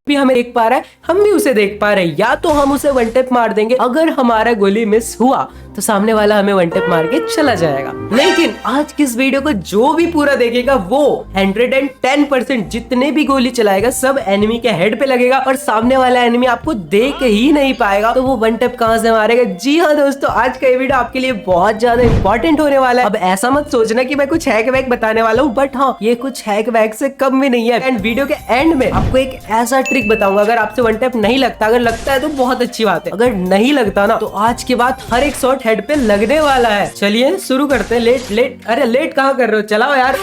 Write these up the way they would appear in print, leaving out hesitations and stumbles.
भी हमें देख पा रहा है, हम भी उसे देख पा रहे हैं। या तो हम उसे वन टैप मार देंगे, अगर हमारा गोली मिस हुआ तो सामने वाला हमें वन टैप मार के चला जाएगा। लेकिन आज की इस वीडियो को जो भी पूरा देखेगा वो 110% जितने भी गोली चलाएगा सब एनिमी के हेड पे लगेगा और सामने वाला एनिमी आपको देख ही नहीं पाएगा, तो वो वन टैप कहां से मारेगा। जी हाँ दोस्तों, आज का ये वीडियो आपके लिए बहुत ज्यादा इंपॉर्टेंट होने वाला है। अब ऐसा मत सोचना कि मैं कुछ हैक वैक बताने वाला हूँ, बट हाँ ये कुछ हैक वैक से कम भी नहीं है। एंड वीडियो के एंड में आपको एक ऐसा ट्रिक बताऊंगा, अगर आपसे वन टैप नहीं लगता, अगर लगता है तो बहुत अच्छी बात है, अगर नहीं लगता ना तो आज के बाद हर एक शॉट हेड पे लगने वाला है। चलिए शुरू करते हैं। अरे लेट कहाँ कर रहे हो, चलाओ यार।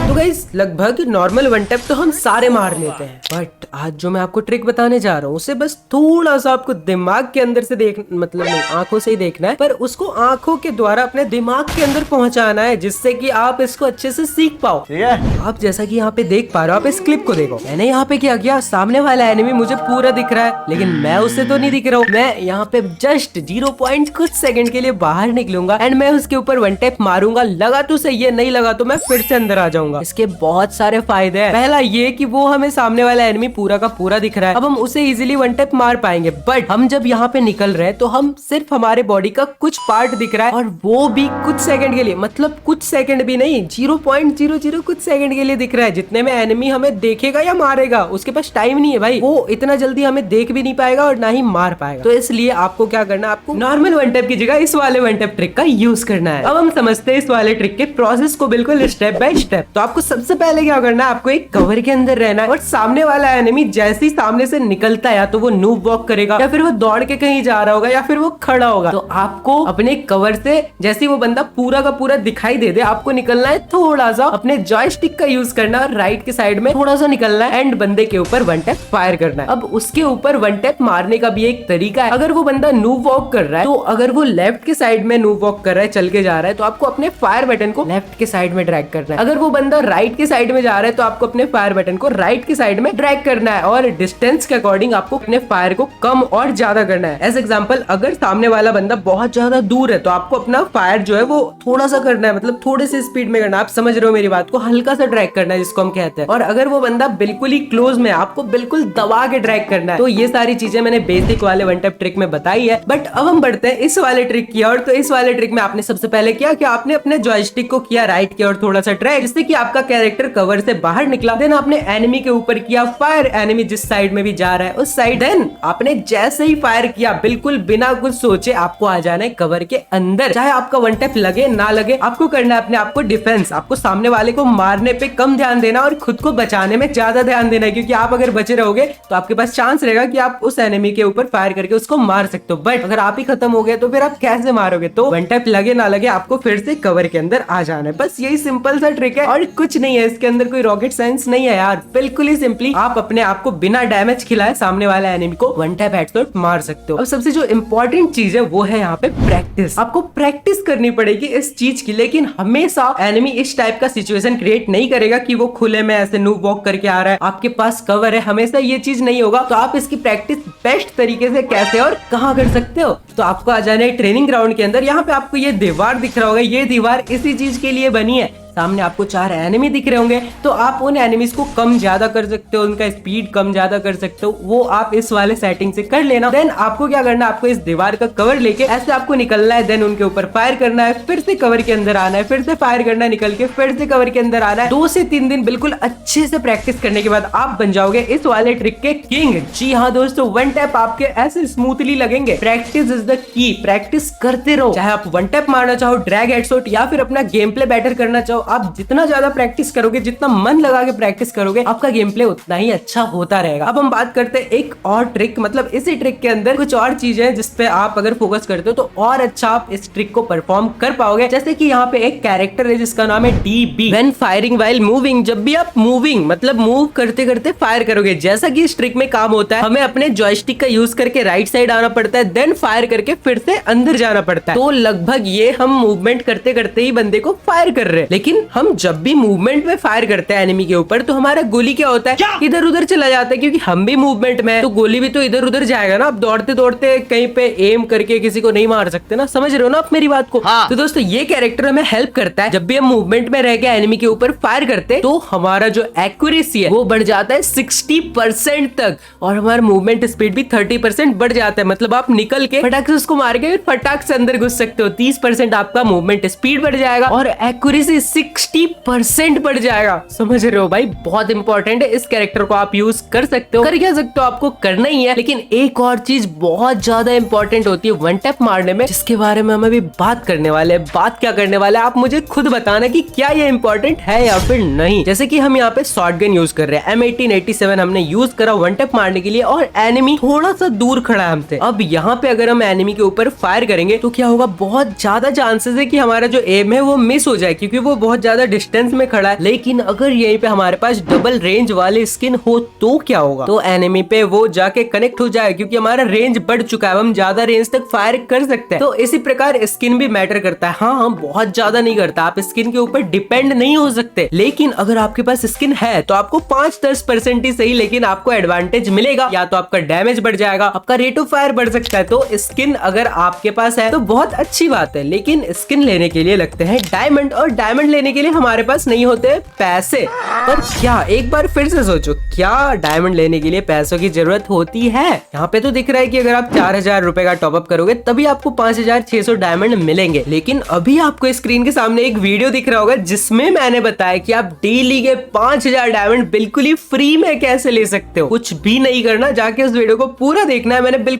तो गाइस लगभग नॉर्मल वन टैप तो हम सारे मार लेते हैं, बट आज जो मैं आपको ट्रिक बताने जा रहा हूँ उसे बस थोड़ा सा आपको दिमाग के अंदर से मतलब नहीं, आंखों से ही देखना है, पर उसको आंखों के द्वारा अपने दिमाग के अंदर पहुंचाना है, जिससे कि आप इसको अच्छे से सीख पाओ। आप जैसा कि यहाँ पे देख पा रहे हो, आप इस क्लिप को देखो। मैंने यहाँ पे क्या किया, सामने वाला एनिमी मुझे पूरा दिख रहा है लेकिन मैं उससे तो नहीं दिख रहा हूँ। मैं यहाँ पे जस्ट 0 पॉइंट कुछ सेकंड के लिए बाहर निकलूंगा एंड मैं उसके ऊपर वन टैप मारूंगा। लगा तो सही है, नहीं लगा तो मैं फिर से अंदर आ जाऊंगा। इसके बहुत सारे फायदे हैं। पहला ये कि वो हमें सामने वाला एनिमी पूरा का पूरा दिख रहा है, अब हम उसे इजीली वन टैप मार पाएंगे। बट हम जब यहाँ पे निकल रहे हैं तो हम सिर्फ हमारे बॉडी का कुछ पार्ट दिख रहा है और वो भी कुछ सेकंड के लिए, मतलब कुछ सेकंड भी नहीं, 0.00 कुछ सेकंड के लिए दिख रहा है, जितने में एनिमी हमें देखेगा या मारेगा उसके पास टाइम नहीं है भाई, वो इतना जल्दी हमें देख भी नहीं पाएगा और ना ही मार पाएगा। तो इसलिए आपको क्या करना है, आपको नॉर्मल वन टैप की जगह इस वाले वन टैप ट्रिक का यूज करना है। अब हम समझते हैं इस वाले ट्रिक के प्रोसेस को बिल्कुल स्टेप बाय स्टेप। तो आपको सबसे पहले क्या करना है, आपको एक कवर के अंदर रहना है और सामने वाला एनिमी जैसे ही सामने से निकलता है या तो वो नूब वॉक करेगा या फिर वो दौड़ के कहीं जा रहा होगा या फिर वो खड़ा होगा, तो आपको अपने कवर से जैसे ही वो बंदा पूरा का पूरा दिखाई दे दे, आपको निकलना है थोड़ा सा, अपने जॉयस्टिक का यूज करना है और राइट के साइड में थोड़ा सा निकलना है एंड बंदे के ऊपर वन टैप फायर करना है। अब उसके ऊपर वन टैप मारने का भी एक तरीका है। अगर वो बंदा नूब वॉक कर रहा है तो अगर वो लेफ्ट के साइड में नूब वॉक कर रहा है, चल के जा रहा है, तो आपको अपने फायर बटन को लेफ्ट के साइड में ड्रैग करना है। अगर वो बंदा राइट के साइड में जा रहा है तो आपको अपने फायर बटन को राइट की साइड में ड्रैग करना है और डिस्टेंस के अकॉर्डिंग आपको अपने फायर को कम और ज्यादा करना है। एज एग्जांपल, अगर सामने वाला बंदा बहुत ज्यादा दूर है तो आपको अपना फायर जो है वो थोड़ा सा करना है, मतलब थोड़े से स्पीड में करना है। आप समझ रहे हो मेरी बात को, हल्का सा ड्रैग करना है जिसको हम कहते हैं। और अगर वो बंदा बिल्कुल ही क्लोज में, आपको बिल्कुल दबा के ड्रैग करना है। तो ये सारी चीजें मैंने बेसिक वाले वन टैप ट्रिक में बताई है। बट अब हम बढ़ते हैं इस वाले ट्रिक की ओर। तो इस वाले ट्रिक में आपने सबसे पहले किया कि आपने अपने जॉयस्टिक को किया राइट की ओर थोड़ा सा ड्रैग, जिससे कि आपका कैरेक्टर कवर से बाहर निकला। देन आपने एनिमी के ऊपर किया फायर, एनिमी जिस साइड में भी जा रहा है उस साइड। देन आपने जैसे ही फायर किया बिल्कुल बिना कुछ सोचे आपको आ जाना है कवर के अंदर। चाहे आपका वन टैप लगे ना लगे, आपको करना है अपने आप को डिफेंस। आपको सामने वाले को मारने पे कम ध्यान देना और खुद को बचाने में ज्यादा ध्यान देना है, क्योंकि आप अगर बचे रहोगे तो आपके पास चांस रहेगा कि आप उस एनिमी के ऊपर फायर करके उसको मार सकते हो। बट अगर आप ही खत्म हो गए तो फिर आप कैसे मारोगे। तो वन टैप लगे ना लगे आपको फिर से कवर के अंदर आ जाना है। बस यही सिंपल सा ट्रिक है और कुछ नहीं है, इसके अंदर कोई रॉकेट साइंस नहीं है यार। बिल्कुल ही सिंपली आप अपने आप को बिना डैमेज खिलाए सामने वाला एनिमी को वन टैप हेडशॉट मार सकते हो। अब सबसे जो इंपॉर्टेंट चीज है वो है यहाँ पे प्रैक्टिस। आपको प्रैक्टिस करनी पड़ेगी इस चीज की, लेकिन हमेशा एनिमी इस टाइप का सिचुएशन क्रिएट नहीं करेगा कि वो खुले में ऐसे नूब वॉक करके आ रहा है, आपके पास कवर है, हमेशा ये चीज नहीं होगा। तो आप इसकी प्रैक्टिस बेस्ट तरीके से कैसे और कहाँ कर सकते हो, तो आपको आ जाना है ट्रेनिंग ग्राउंड के अंदर। यहाँ पे आपको ये दीवार दिख रहा होगा, ये दीवार इसी चीज के लिए बनी है। सामने आपको 4 एनिमी दिख रहे होंगे, तो आप उन एनिमीज को कम ज्यादा कर सकते हो, उनका स्पीड कम ज्यादा कर सकते हो, वो आप इस वाले सेटिंग से कर लेना। देन आपको क्या करना है, आपको इस दीवार का कवर लेके ऐसे आपको निकलना है। देन उनके ऊपर फायर करना है, फिर से कवर के अंदर आना है, फिर से फायर करना है, निकल के फिर से कवर के अंदर आना है। 2 से 3 दिन बिल्कुल अच्छे से प्रैक्टिस करने के बाद आप बन जाओगे इस वाले ट्रिक के किंग। जी हाँ दोस्तों, वन टैप आपके ऐसे स्मूथली लगेंगे। Practice is the key, practice करते रहो। चाहे आप वन टैप मारना चाहो, ड्रैग हेडशॉट, या फिर अपना गेम प्ले बेटर करना चाहो, आप जितना ज्यादा प्रैक्टिस करोगे, जितना मन लगा के प्रैक्टिस करोगे, आपका गेम प्ले उतना ही अच्छा होता रहेगा। अब हम बात करते हैं एक और ट्रिक, मतलब इसी ट्रिक के अंदर कुछ और चीजें हैं जिसपे आप अगर फोकस करते हो तो और अच्छा आप इस ट्रिक को परफॉर्म कर पाओगे। जैसे कि यहाँ पे एक कैरेक्टर है जिसका नाम है DB। When firing while moving, जब भी आप मूविंग मतलब मूव करते करते फायर करोगे, जैसा कि इस ट्रिक में काम होता है, हमें अपने जॉयस्टिक का यूज करके राइट साइड आना पड़ता है, देन फायर करके फिर से अंदर जाना पड़ता है। तो लगभग ये हम मूवमेंट करते करते ही बंदे को फायर कर रहे हैं, लेकिन लेकिन हम जब भी मूवमेंट में फायर करते हैं एनिमी के ऊपर तो हमारा गोली क्या होता है, इधर उधर चला जाता है, क्योंकि हम भी मूवमेंट में है तो गोली भी तो इधर उधर जाएगा ना। अब दौड़ते दौड़ते कहीं पे एम करके किसी को नहीं मार सकते ना, समझ रहे हो ना आप मेरी बात को। तो दोस्तों ये कैरेक्टर हमें हेल्प करता है, जब भी हम मूवमेंट में रह के एनिमी के ऊपर फायर करते तो हमारा जो एक्यूरेसी है वो बढ़ जाता है 60% तक, और हमारा मूवमेंट स्पीड भी 30% बढ़ जाता है। मतलब आप निकल के फटाक से उसको मार के फटाक से अंदर घुस सकते हो। 30% आपका मूवमेंट स्पीड बढ़ जाएगा और एक्यूरेसी 60% बढ़ जाएगा। समझ रहे हो भाई, बहुत इंपॉर्टेंट है। इस कैरेक्टर को आप यूज कर सकते हो, कर क्या सकते हो, आपको करना ही है। लेकिन एक और चीज बहुत ज्यादा इंपॉर्टेंट होती है वन टैप मारने में, जिसके बारे में हम अभी बात करने वाले हैं। बात क्या करने वाले हैं आप मुझे खुद बताना कि क्या ये इंपॉर्टेंट है या फिर नहीं। जैसे कि हम यहाँ पे शॉटगन यूज कर रहे हैं, M1887 हमने यूज करा वन टैप मारने के लिए, और एनिमी थोड़ा सा दूर खड़ा है हमसे। अब यहाँ पे अगर हम एनिमी के ऊपर फायर करेंगे तो क्या होगा, बहुत ज्यादा चांसेस है कि हमारा जो एम है वो मिस हो जाए, क्योंकि वो बहुत ज्यादा डिस्टेंस में खड़ा है। लेकिन अगर यहीं पे हमारे पास डबल रेंज वाले स्किन हो तो क्या होगा, तो एनिमी पे वो जाके कनेक्ट हो जाए, क्योंकि हमारा रेंज बढ़ चुका है, हम ज्यादा रेंज तक फायर कर सकते हैं। तो इसी प्रकार स्किन भी मैटर करता है। हाँ, बहुत ज्यादा नहीं करता, आप स्किन के ऊपर डिपेंड नहीं हो सकते। लेकिन अगर आपके पास स्किन है तो आपको 5-10% ही सही, लेकिन आपको एडवांटेज मिलेगा। या तो आपका डैमेज बढ़ जाएगा, आपका रेट ऑफ फायर बढ़ सकता है। तो स्किन अगर आपके पास है तो बहुत अच्छी बात है, लेकिन स्किन लेने के लिए लगते हैं डायमंड, और डायमंड लेने के लिए हमारे पास नहीं होते पैसे। पर क्या, एक बार फिर से सोचो, क्या डायमंड लेने के लिए पैसों की जरूरत होती है? यहाँ पे तो दिख रहा है कि अगर आप 4000 रुपए का टॉपअप करोगे तभी आपको 5600 डायमंड मिलेंगे। लेकिन अभी आपको स्क्रीन के सामने एक वीडियो दिख रहा होगा जिसमें मैंने बताया कि आप डेली के 5000 डायमंड बिल्कुल ही फ्री में कैसे ले सकते हो। कुछ भी नहीं करना, जाके उस वीडियो को पूरा देखना है। मैंने बिल्कुल